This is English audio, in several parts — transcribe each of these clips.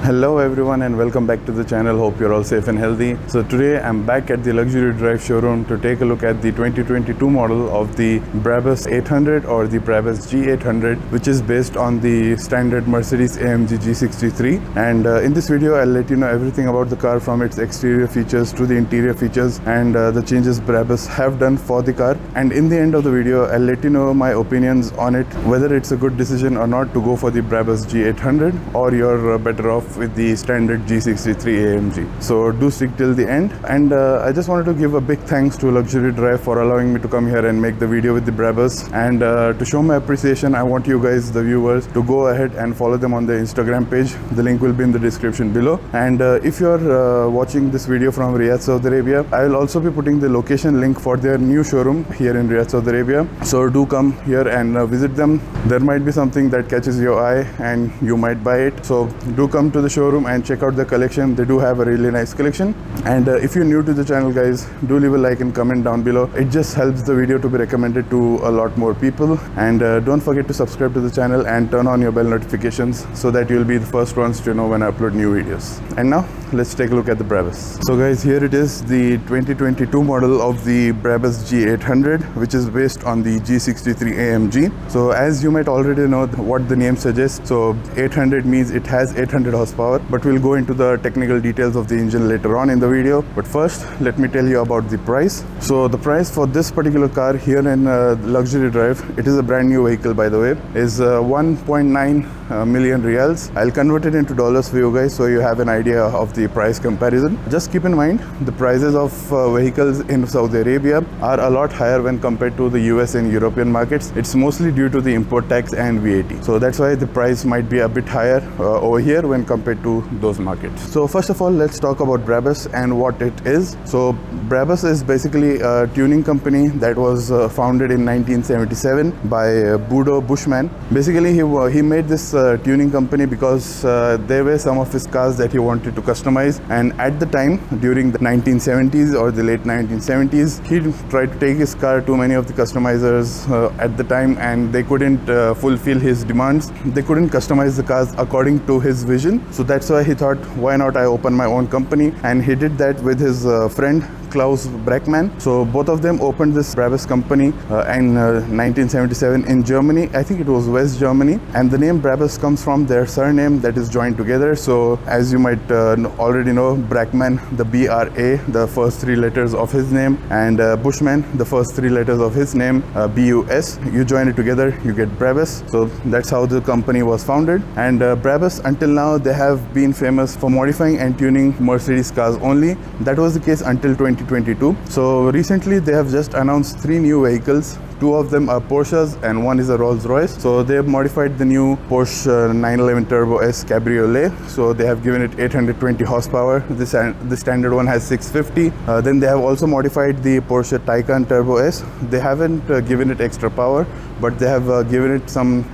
Hello everyone and welcome back to the channel. Hope you're all safe and healthy. So today I'm back at the luxury drive showroom to take a look at the 2022 model of the Brabus 800 or the Brabus G800, which is based on the standard Mercedes AMG G63. And in this video I'll let you know everything about the car, from its exterior features to the interior features and the changes Brabus have done for the car. And in the end of the video I'll let you know my opinions on it, whether it's a good decision or not to go for the Brabus G800 or you're better off with the standard G63 AMG. So do stick till the end. And I just wanted to give a big thanks to Luxury Drive for allowing me to come here and make the video with the Brabus. And to show my appreciation, I want you guys, the viewers, to go ahead and follow them on their Instagram page. The link will be in the description below. And if you're watching this video from Riyadh, Saudi Arabia, I will also be putting the location link for their new showroom here in Riyadh, Saudi Arabia. So do come here and visit them. There might be something that catches your eye and you might buy it. So do come to the showroom and check out the collection. They do have a really nice collection. And if you're new to the channel, guys, do leave a like and comment down below. It just helps the video to be recommended to a lot more people. And don't forget to subscribe to the channel and turn on your bell notifications so that you'll be the first ones to know when I upload new videos. And now let's take a look at the Brabus. So guys, here it is, the 2022 model of the Brabus G800, which is based on the G63 AMG. So as you might already know what the name suggests, so 800 means it has 800 horsepower, but we'll go into the technical details of the engine later on in the video. But first, let me tell you about the price. So the price for this particular car here in Luxury Drive, it is a brand new vehicle by the way, is 1.9 million riyals. I'll convert it into dollars for you guys so you have an idea of the price comparison. Just keep in mind the prices of vehicles in Saudi Arabia are a lot higher when compared to the US and European markets. It's mostly due to the import tax and VAT. So that's why the price might be a bit higher over here when compared to those markets. So first of all, let's talk about Brabus and what it is. So Brabus is basically a tuning company that was founded in 1977 by Bodo Bushman. Basically he made this tuning company because there were some of his cars that he wanted to customize, and at the time during the 1970s or the late 1970s, he tried to take his car to many of the customizers at the time, and they couldn't fulfill his demands. They couldn't customize the cars according to his vision. So that's why he thought, why not I open my own company? And he did that with his friend Klaus Brackmann. So both of them opened this Brabus company in 1977 in Germany. I think it was West Germany, and the name Brabus comes from their surname that is joined together. So as you might already know, Brackmann, the BRA, the first three letters of his name, and Bushman, the first three letters of his name, BUS. You join it together, you get Brabus. So that's how the company was founded. And Brabus, until now, they have been famous for modifying and tuning Mercedes cars only. That was the case until 2022. So recently they have just announced 3 new vehicles. 2 of them are Porsches and 1 is a Rolls-Royce. So they have modified the new Porsche 911 Turbo S Cabriolet. So they have given it 820 horsepower. The standard one has 650. Then they have also modified the Porsche Taycan Turbo S. They haven't given it extra power, but they have given it some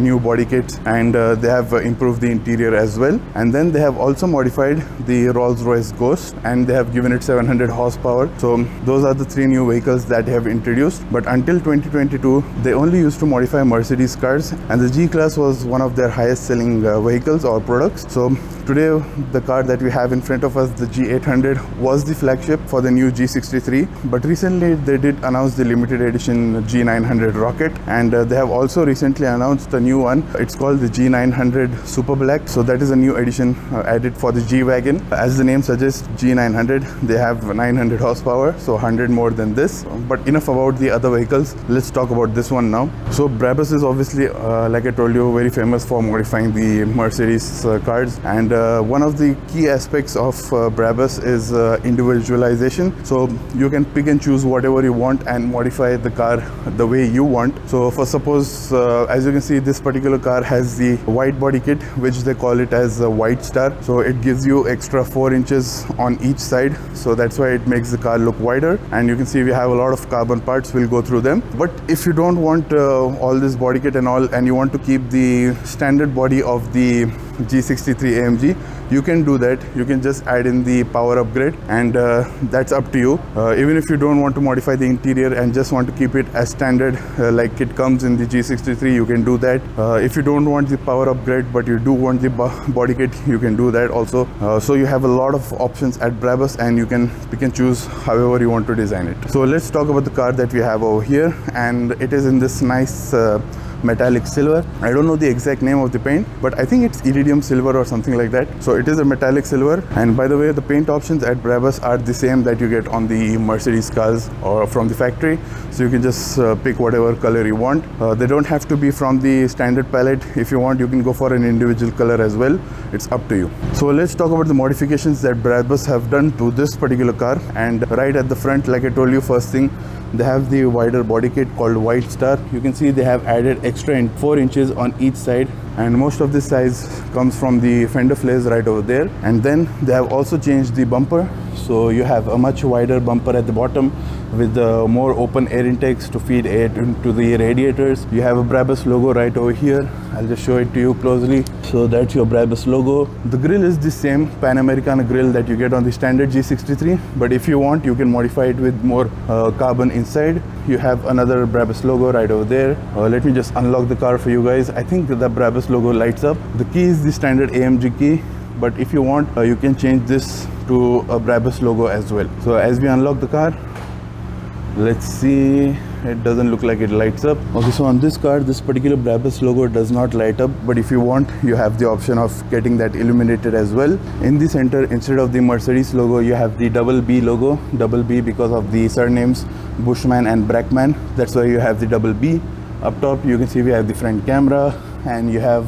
new body kits, and they have improved the interior as well. And then they have also modified the Rolls-Royce Ghost, and they have given it 700 horsepower. So those are the 3 new vehicles that they have introduced. But until 2022, they only used to modify Mercedes cars, and the G-Class was one of their highest selling vehicles or products. So today the car that we have in front of us, the G800, was the flagship for the new G63. But recently they did announce the limited edition G900 Rocket, and they have also recently announced a new one. It's called the G900 Super Black. So that is a new edition added for the G-Wagon. As the name suggests, G900, they have 900 horsepower, so 100 more than this. But enough about the other vehicles, let's talk about this one now. So Brabus is obviously, like I told you, very famous for modifying the Mercedes cars, and one of the key aspects of Brabus is individualization. So you can pick and choose whatever you want and modify the car the way you want. So for suppose, as you can see, this particular car has the white body kit, which they call it as a white star. So it gives you extra 4 inches on each side, so that's why it makes the car look wider. And you can see we have a lot of carbon parts. We'll go through them. But if you don't want all this body kit and all, and you want to keep the standard body of the G63 AMG, you can do that. You can just add in the power upgrade, and that's up to you. Even if you don't want to modify the interior and just want to keep it as standard like it comes in the G63, you can do that. If you don't want the power upgrade but you do want the body kit, you can do that also. So you have a lot of options at Brabus, and you can pick and choose however you want to design it. So let's talk about the car that we have over here, and it is in this nice metallic silver. I don't know the exact name of the paint, but I think it's iridium silver or something like that. So it is a metallic silver, and by the way, the paint options at Brabus are the same that you get on the Mercedes cars or from the factory. So you can just pick whatever color you want. They don't have to be from the standard palette. If you want, you can go for an individual color as well. It's up to you. So let's talk about the modifications that Brabus have done to this particular car. And right at the front, like I told you, first thing, they have the wider body kit called White Star. You can see they have added extra 4 inches on each side, and most of this size comes from the fender flares right over there. And then they have also changed the bumper, so you have a much wider bumper at the bottom with more open air intakes to feed air into the radiators. You have a Brabus logo right over here. I'll just show it to you closely. So that's your Brabus logo. The grille is the same Pan Americana grille that you get on the standard G63, but if you want, you can modify it with more carbon inside. You have another Brabus logo right over there. Let me just unlock the car for you guys. I think the Brabus logo lights up. The key is the standard AMG key, but if you want, you can change this to a Brabus logo as well. So as we unlock the car, let's see, it doesn't look like it lights up. Okay, so on this car, this particular Brabus logo does not light up, but if you want, you have the option of getting that illuminated as well. In the center, instead of the Mercedes logo, you have the double B logo. Double B because of the surnames Bushman and Brackman. That's why you have the double B. Up top, you can see we have the front camera, and you have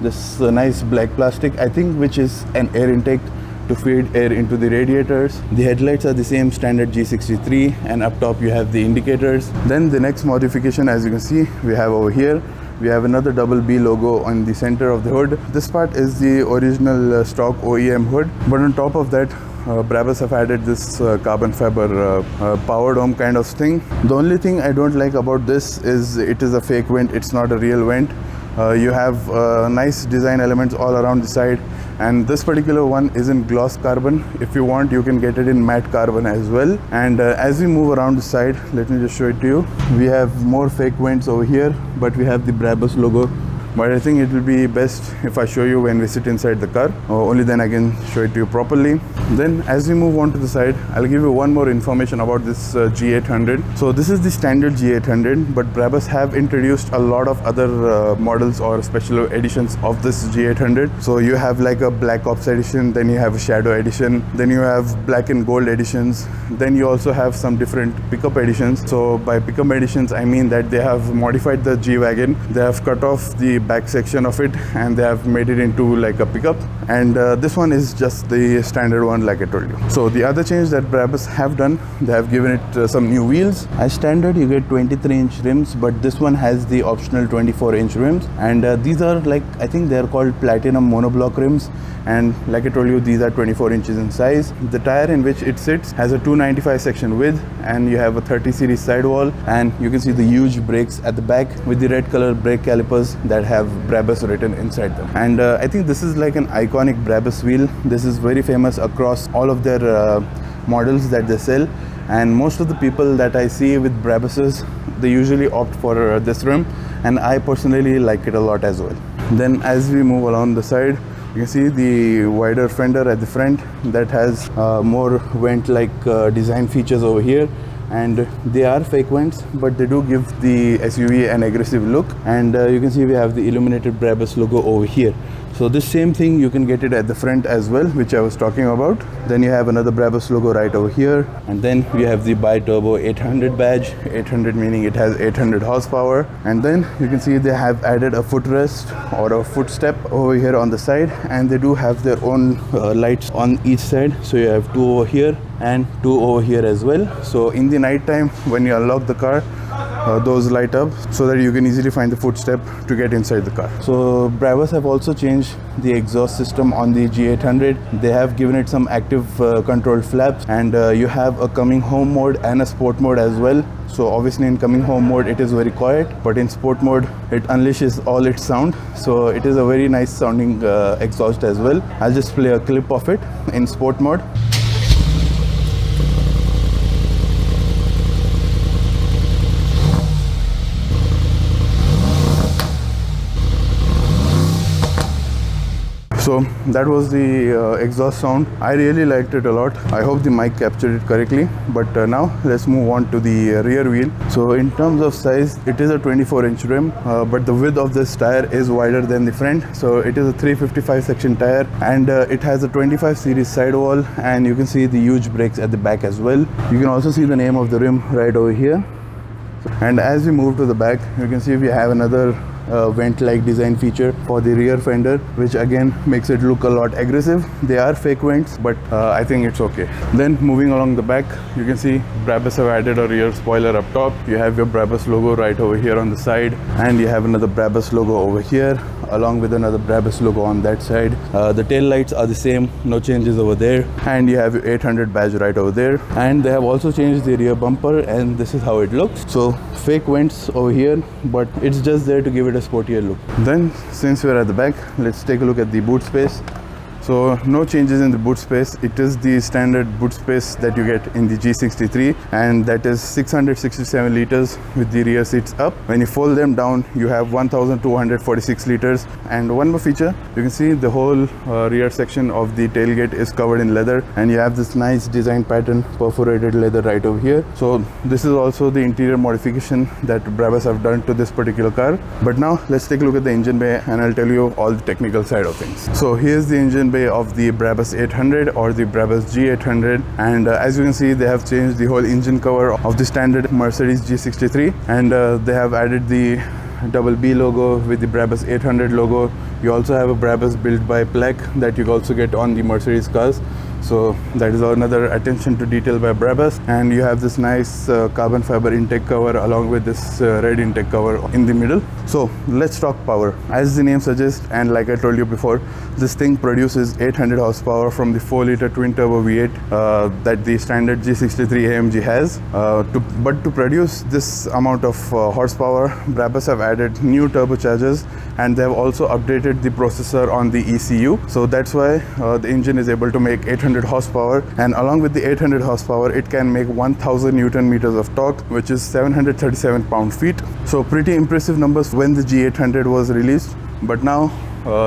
this nice black plastic, I think, which is an air intake to feed air into the radiators. The headlights are the same standard G63, and up top you have the indicators. Then the next modification, as you can see, we have over here, we have another double B logo on the center of the hood. This part is the original stock OEM hood, but on top of that, Brabus have added this carbon fiber power dome kind of thing. The only thing I don't like about this is it is a fake vent, it's not a real vent. You have nice design elements all around the side, and this particular one is in gloss carbon. If you want, you can get it in matte carbon as well. And as we move around the side, let me just show it to you. We have more fake vents over here, but we have the Brabus logo. But I think it will be best if I show you when we sit inside the car. Only then I can show it to you properly. Then as we move on to the side, I'll give you one more information about this G800. So this is the standard G800, but Brabus have introduced a lot of other models or special editions of this G800. So you have like a Black Ops edition, then you have a Shadow edition, then you have black and gold editions, then you also have some different pickup editions. So by pickup editions, I mean that they have modified the G-Wagon. They have cut off the back section of it and they have made it into like a pickup, and this one is just the standard one like I told you. So the other change that Brabus have done, they have given it some new wheels. As standard you get 23-inch rims, but this one has the optional 24-inch rims, and these are like, I think they are called platinum monoblock rims, and like I told you, these are 24 inches in size. The tire in which it sits has a 295 section width, and you have a 30 series sidewall, and you can see the huge brakes at the back with the red color brake calipers that have Brabus written inside them. And I think this is like an iconic Brabus wheel. This is very famous across all of their models that they sell, and most of the people that I see with Brabuses, they usually opt for this rim, and I personally like it a lot as well. Then as we move along the side, you can see the wider fender at the front that has more vent-like design features over here, and they are fake vents, but they do give the SUV an aggressive look. And you can see we have the illuminated Brabus logo over here. So this same thing you can get it at the front as well, which I was talking about. Then you have another Brabus logo right over here, and then we have the bi-turbo 800 badge. 800 meaning it has 800 horsepower. And then you can see they have added a footrest or a footstep over here on the side, and they do have their own lights on each side. So you have 2 over here and 2 over here as well. So in the night time when you unlock the car, those light up so that you can easily find the footstep to get inside the car. So Brabus have also changed the exhaust system on the G800. They have given it some active controlled flaps, and you have a coming home mode and a sport mode as well. So obviously in coming home mode it is very quiet, but in sport mode it unleashes all its sound. So it is a very nice sounding exhaust as well. I'll just play a clip of it in sport mode. So that was the exhaust sound. I really liked it a lot. I hope the mic captured it correctly. But now let's move on to the rear wheel. So in terms of size, it is a 24-inch rim, but the width of this tire is wider than the front. So it is a 355 section tire, and it has a 25 series sidewall, and you can see the huge brakes at the back as well. You can also see the name of the rim right over here. And as we move to the back, you can see we have another vent-like design feature for the rear fender, which again makes it look a lot aggressive. They are fake vents, but I think it's okay. Then moving along the back, you can see Brabus have added a rear spoiler up top. You have your Brabus logo right over here on the side, and you have another Brabus logo over here, along with another Brabus logo on that side. The tail lights are the same, no changes over there, and you have your 800 badge right over there. And they have also changed the rear bumper, and this is how it looks. So fake vents over here, but it's just there to give it a sportier look. Then since we're at the back, let's take a look at the boot space. So no changes in the boot space. It is the standard boot space that you get in the G63, and that is 667 liters with the rear seats up. When you fold them down, you have 1246 liters. And one more feature, you can see the whole rear section of the tailgate is covered in leather, and you have this nice design pattern, perforated leather right over here. So this is also the interior modification that Brabus have done to this particular car. But now let's take a look at the engine bay, and I'll tell you all the technical side of things. So here's the engine bay of the Brabus 800 or the Brabus G800, and as you can see, they have changed the whole engine cover of the standard Mercedes G63, and they have added the double B logo with the Brabus 800 logo. You also have a Brabus built by plaque that you also get on the Mercedes cars. So that is another attention to detail by Brabus. And you have this nice carbon fiber intake cover along with this red intake cover in the middle. So let's talk power. As the name suggests, and like I told you before, this thing produces 800 horsepower from the 4-liter twin turbo V8 that the standard G63 AMG has. But to produce this amount of horsepower, Brabus have added new turbochargers, and they have also updated the processor on the ECU. So that's why the engine is able to make 800 horsepower, and along with the 800 horsepower, it can make 1000 Newton meters of torque, which is 737 pound-feet. So pretty impressive numbers when the G800 was released. But now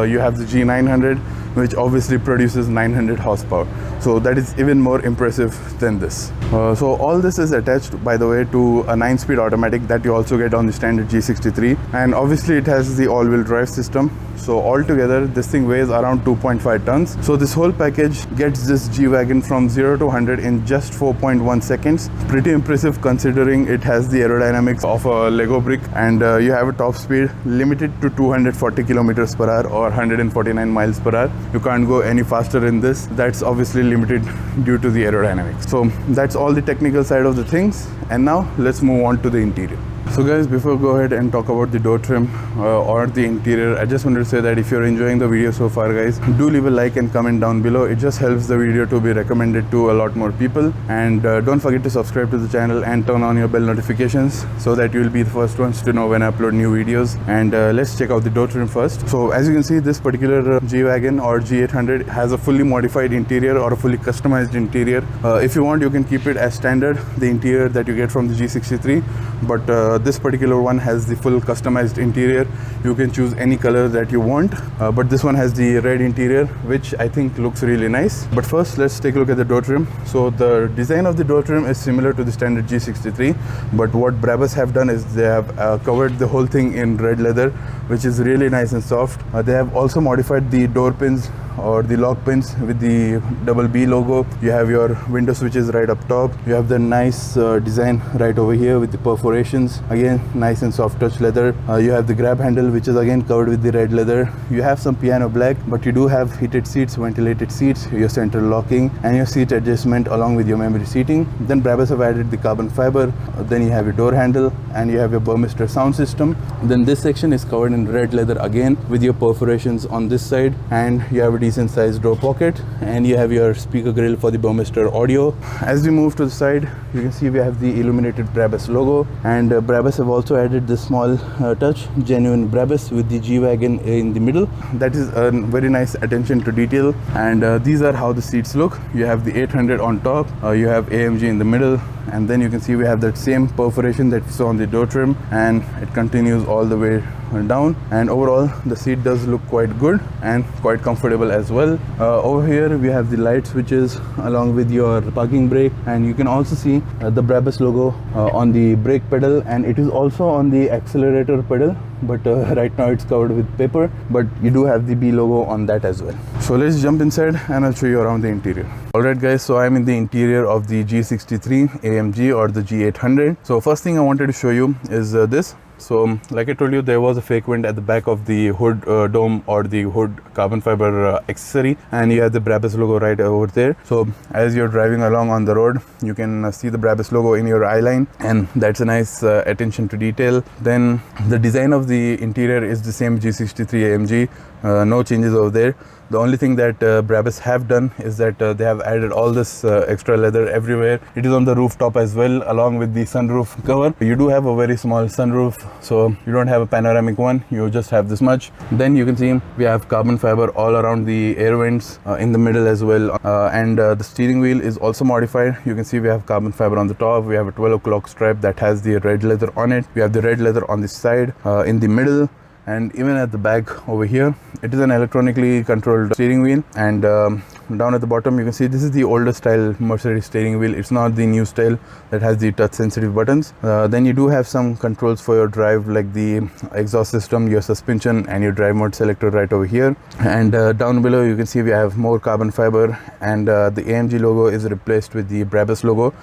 you have the G900, which obviously produces 900 horsepower. So that is even more impressive than this. So all this is attached, by the way, to a 9-speed automatic that you also get on the standard G63, and obviously it has the all-wheel drive system. So altogether this thing weighs around 2.5 tons. So this whole package gets this G-Wagon from 0 to 100 in just 4.1 seconds. Pretty impressive considering it has the aerodynamics of a Lego brick, and you have a top speed limited to 240 kilometers per hour or 149 miles per hour. You can't go any faster in this. That's obviously limited due to the aerodynamics. So that's all the technical side of the things, and now let's move on to the interior. So guys, before we go ahead and talk about the door trim or the interior, I just wanted to say that if you're enjoying the video so far, guys, do leave a like and comment down below. It just helps the video to be recommended to a lot more people. And don't forget to subscribe to the channel and turn on your bell notifications so that you'll be the first ones to know when I upload new videos. And let's check out the door trim first. So as you can see, this particular G-Wagon or G800 has a fully modified interior or a fully customized interior. If you want, you can keep it as standard, the interior that you get from the G63, but this particular one has the full customized interior. You can choose any color that you want, but this one has the red interior, which I think looks really nice. But first, let's take a look at the door trim. So the design of the door trim is similar to the standard G63, but what Brabus have done is they have covered the whole thing in red leather, which is really nice and soft. They have also modified the door pins or the lock pins with the double B logo. You have your window switches right up top. You have the nice design right over here with the perforations, again nice and soft touch leather. You have the grab handle, which is again covered with the red leather. You have some piano black, but you do have heated seats, ventilated seats, your center locking, and your seat adjustment along with your memory seating. Then Brabus have added the carbon fiber. Then you have your door handle, and you have your Burmester sound system. Then this section is covered in red leather again with your perforations on this side, and you have a decent sized door pocket, and you have your speaker grill for the Burmester audio. As we move to the side, you can see we have the illuminated Brabus logo, and Brabus have also added this small touch, genuine Brabus, with the G-Wagon in the middle. That is a very nice attention to detail. And these are how the seats look. You have the 800 on top, you have AMG in the middle, and then you can see we have that same perforation that we saw on the door trim, and it continues all the way down. And overall the seat does look quite good and quite comfortable as well. Over here we have the light switches along with your parking brake, and you can also see the Brabus logo on the brake pedal, and it is also on the accelerator pedal, but right now it's covered with paper, but you do have the B logo on that as well. So let's jump inside and I'll show you around the interior. Alright guys, so I'm in the interior of the G63 AMG or the G800. So first thing I wanted to show you is this. So like I told you, there was a fake vent at the back of the hood dome or the hood carbon fiber accessory, and you have the Brabus logo right over there. So as you're driving along on the road, you can see the Brabus logo in your eye line, and that's a nice attention to detail. Then the design of the interior is the same G63 AMG, no changes over there. The only thing that Brabus have done is that they have added all this extra leather everywhere. It is on the rooftop as well, along with the sunroof cover. You do have a very small sunroof, so you don't have a panoramic one, you just have this much. Then you can see we have carbon fiber all around the air vents, in the middle as well, and the steering wheel is also modified. You can see we have carbon fiber on the top. We have a 12 o'clock stripe that has the red leather on it. We have the red leather on the side, in the middle, and even at the back over here. It is an electronically controlled steering wheel, and down at the bottom you can see this is the older style Mercedes steering wheel. It's not the new style that has the touch sensitive buttons. Then you do have some controls for your drive, like the exhaust system, your suspension, and your drive mode selector right over here. And down below you can see we have more carbon fiber, and the AMG logo is replaced with the Brabus logo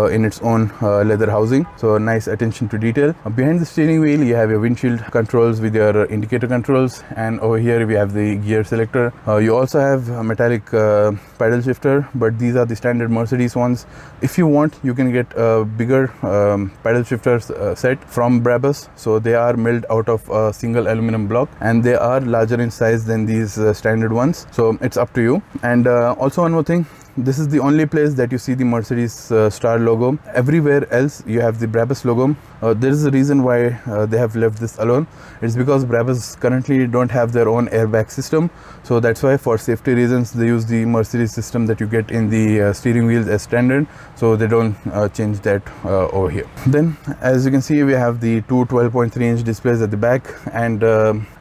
in its own leather housing. So nice attention to detail. Behind the steering wheel you have your windshield controls with your indicator controls, and over here we have the gear selector. You also have a metallic paddle shifter, but these are the standard Mercedes ones. If you want, you can get a bigger paddle shifter set from Brabus. So they are milled out of a single aluminum block, and they are larger in size than these standard ones, so it's up to you. And also one more thing, this is the only place that you see the Mercedes star logo. Everywhere else you have the Brabus logo. There is a reason why they have left this alone. It's because Brabus currently don't have their own airbag system, so that's why for safety reasons they use the Mercedes system that you get in the steering wheels as standard, so they don't change that over here. Then as you can see, we have the two 12.3-inch displays at the back, and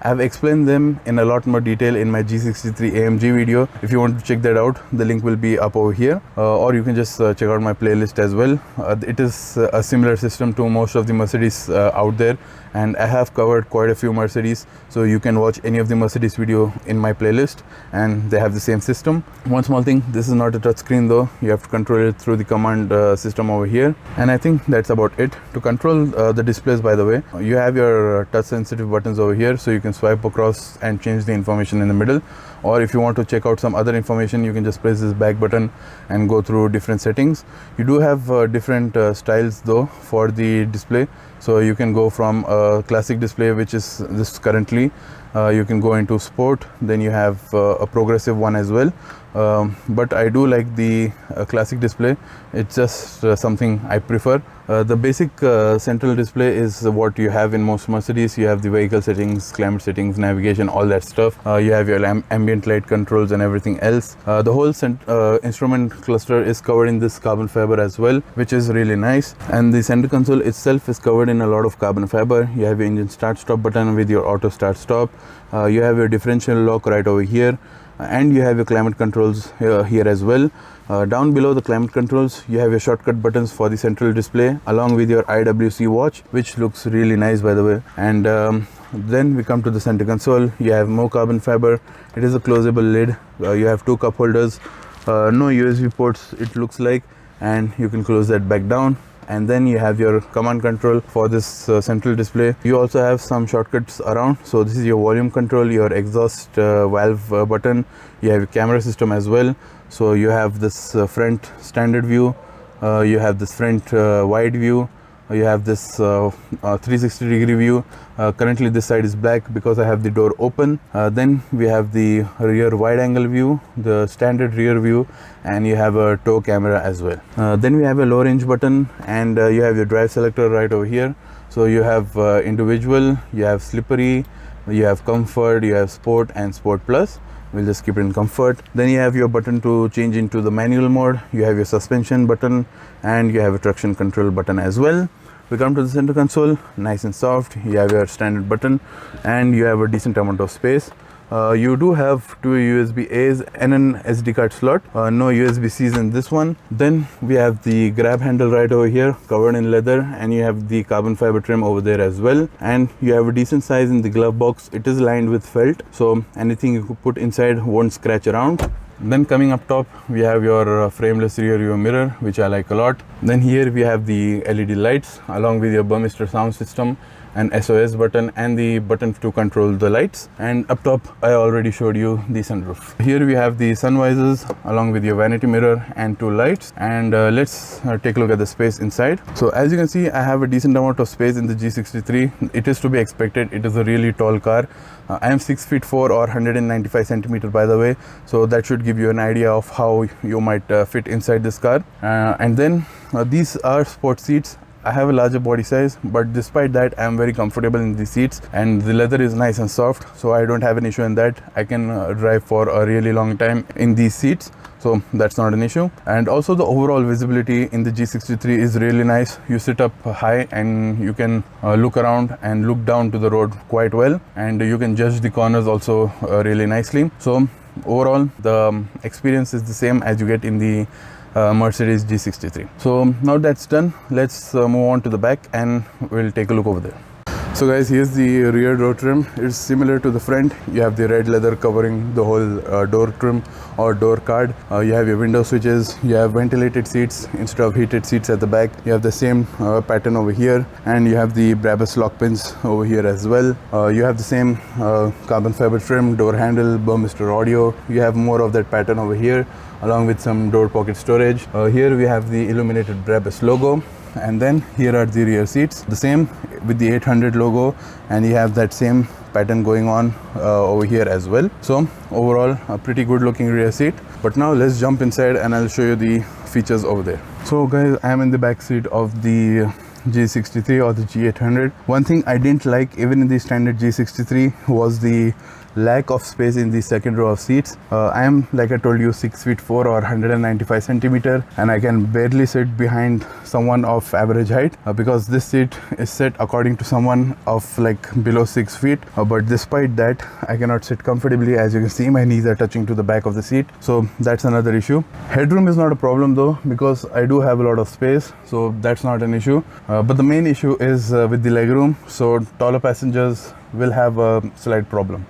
I've explained them in a lot more detail in my G63 AMG video. If you want to check that out, the link will be up over here, or you can just check out my playlist as well. It is a similar system to most of the Mercedes out there, and I have covered quite a few Mercedes, so you can watch any of the Mercedes video in my playlist, and they have the same system. One small thing, this is not a touch screen though. You have to control it through the command system over here, and I think that's about it. To control the displays, by the way, you have your touch sensitive buttons over here, so you can swipe across and change the information in the middle, or if you want to check out some other information, you can just press this back button and go through different settings. You do have different styles though for the display, so you can go from a classic display, which is this currently, you can go into sport, then you have a progressive one as well. But I do like the classic display. It's just something I prefer. The basic central display is what you have in most Mercedes. You have the vehicle settings, climate settings, navigation, all that stuff. You have your ambient light controls and everything else. The whole instrument cluster is covered in this carbon fiber as well, which is really nice. And the center console itself is covered in a lot of carbon fiber. You have your engine start stop button with your auto start stop. You have your differential lock right over here, and you have your climate controls here as well. Down below the climate controls, you have your shortcut buttons for the central display along with your IWC watch, which looks really nice, by the way. And Then we come to the center console. You have more carbon fiber. It is a closable lid. You have 2 cup holders, no USB ports it looks like, and you can close that back down. And then you have your command control for this central display. You also have some shortcuts around. So this is your volume control, your exhaust valve button. You have your camera system as well. So you have this front standard view, you have this front wide view, you have this 360-degree view. Currently this side is black because I have the door open. Then we have the rear wide angle view, the standard rear view, and you have a tow camera as well. Then we have a low range button, and you have your drive selector right over here. So you have individual, you have slippery, you have comfort, you have sport and sport plus. We'll just keep it in comfort. Then you have your button to change into the manual mode. You have your suspension button, and you have a traction control button as well. We come to the center console, nice and soft. You have your standard button, and you have a decent amount of space. You do have 2 USB A's and an SD card slot, no USB C's in this one. Then we have the grab handle right over here, covered in leather, and you have the carbon fiber trim over there as well. And you have a decent size in the glove box. It is lined with felt, so anything you could put inside won't scratch around. Then coming up top, we have your frameless rear view mirror, which I like a lot. Then here we have the LED lights along with your Burmester sound system, an SOS button, and the button to control the lights. And up top, I already showed you the sunroof. Here we have the sun visors along with your vanity mirror and 2 lights. And let's take a look at the space inside. So as you can see, I have a decent amount of space in the G63. It is to be expected. It is a really tall car. I am 6'4" or 195 centimeter, by the way, so that should give you an idea of how you might fit inside this car. And then these are sport seats. I have a larger body size, but despite that, I am very comfortable in the seats, and the leather is nice and soft, so I don't have an issue in that. I can drive for a really long time in these seats, so that's not an issue. And also the overall visibility in the G63 is really nice. You sit up high and you can look around and look down to the road quite well, and you can judge the corners also really nicely. So overall, the experience is the same as you get in the Mercedes G63. So now that's done, let's move on to the back and we'll take a look over there. So guys, here's the rear door trim. It's similar to the front. You have the red leather covering the whole door trim or door card. You have your window switches. You have ventilated seats instead of heated seats at the back. You have the same pattern over here, and you have the Brabus lock pins over here as well. You have the same carbon fiber trim, door handle, Burmester audio. You have more of that pattern over here, along with some door pocket storage. Here we have the illuminated Brabus logo. And then here are the rear seats, the same with the 800 logo, and you have that same pattern going on over here as well. So overall, a pretty good looking rear seat. But now let's jump inside and I'll show you the features over there. So guys, I am in the back seat of the G63 or the G800. One thing I didn't like even in the standard G63 was the lack of space in the second row of seats. I am, like I told you, 6'4" or 195 centimeter, and I can barely sit behind someone of average height because this seat is set according to someone of like below 6 feet. But despite that, I cannot sit comfortably. As you can see, my knees are touching to the back of the seat, so that's another issue. Headroom is not a problem though, because I do have a lot of space, so that's not an issue. But the main issue is with the legroom, so taller passengers will have a slight problem.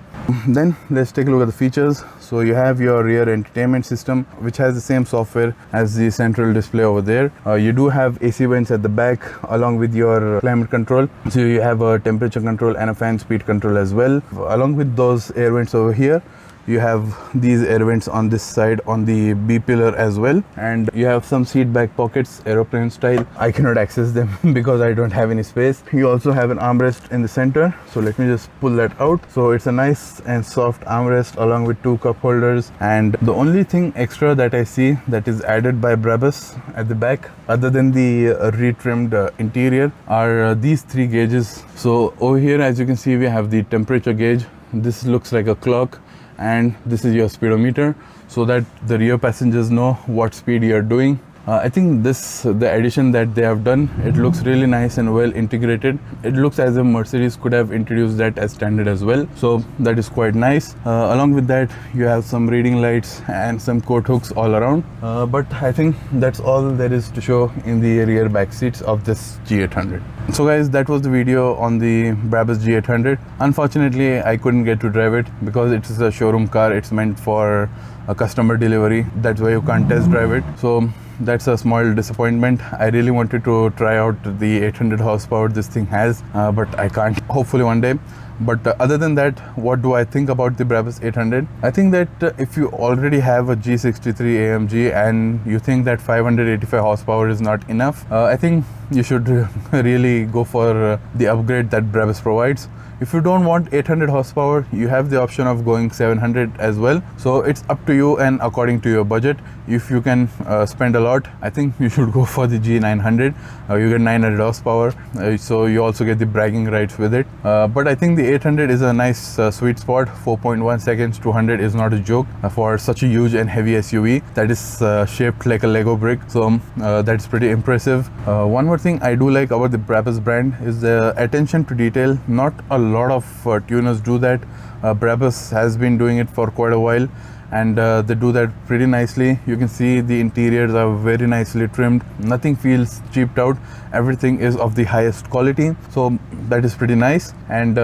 Then let's take a look at the features. So you have your rear entertainment system, which has the same software as the central display over there. You do have AC vents at the back along with your climate control. So you have a temperature control and a fan speed control as well. Along with those air vents over here, you have these air vents on this side on the B pillar as well, and you have some seat back pockets, aeroplane style. I cannot access them because I don't have any space. You also have an armrest in the center, so let me just pull that out. So it's a nice and soft armrest along with 2 cup holders, and the only thing extra that I see that is added by Brabus at the back, other than the retrimmed interior, are these 3 gauges. So over here, as you can see, we have the temperature gauge. This looks like a clock, and this is your speedometer, so that the rear passengers know what speed you are doing. I think the addition that they have done, it looks really nice and well integrated. It looks as if Mercedes could have introduced that as standard as well, so that is quite nice. Along with that, you have some reading lights and some coat hooks all around, but I think that's all there is to show in the rear back seats of this G800. So guys, that was the video on the Brabus G800. Unfortunately, I couldn't get to drive it because it is a showroom car. It's meant for a customer delivery. That's why you can't test drive it. So that's a small disappointment. I really wanted to try out the 800 horsepower this thing has, but I can't. Hopefully one day. But other than that, what do I think about the Brabus 800? I think that if you already have a G63 AMG and you think that 585 horsepower is not enough, I think you should really go for the upgrade that Brabus provides. If you don't want 800 horsepower, you have the option of going 700 as well. So it's up to you and according to your budget. If you can spend a lot, I think you should go for the G900. You get 900 horsepower, so you also get the bragging rights with it. But I think the 800 is a nice sweet spot. 4.1 seconds to 100 is not a joke for such a huge and heavy SUV that is shaped like a Lego brick. So that's pretty impressive. One more thing I do like about the Brabus brand is the attention to detail. Not a lot of tuners do that. Brabus has been doing it for quite a while, and they do that pretty nicely. You can see the interiors are very nicely trimmed. Nothing feels cheaped out. Everything is of the highest quality, so that is pretty nice. And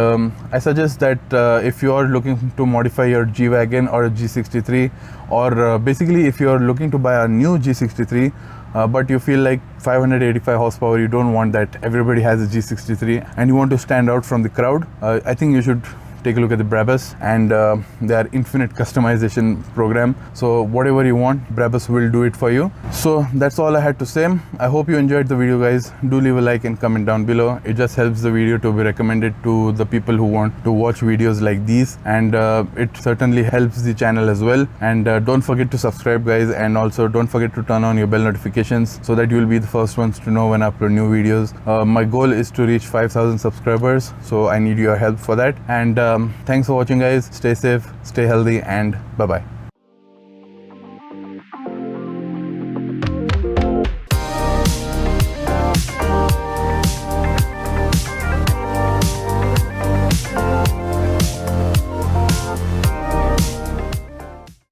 I suggest that if you are looking to modify your G-Wagon or a G63, or basically if you are looking to buy a new G63, but you feel like 585 horsepower, you don't want that. Everybody has a G63 and you want to stand out from the crowd. I think you should take a look at the Brabus and their infinite customization program. So whatever you want, Brabus will do it for you. So that's all I had to say. I hope you enjoyed the video, guys. Do leave a like and comment down below. It just helps the video to be recommended to the people who want to watch videos like these, and it certainly helps the channel as well. And don't forget to subscribe, guys, and also don't forget to turn on your bell notifications so that you will be the first ones to know when I upload new videos. My goal is to reach 5,000 subscribers, so I need your help for that. And thanks for watching, guys. Stay safe, stay healthy, and bye bye.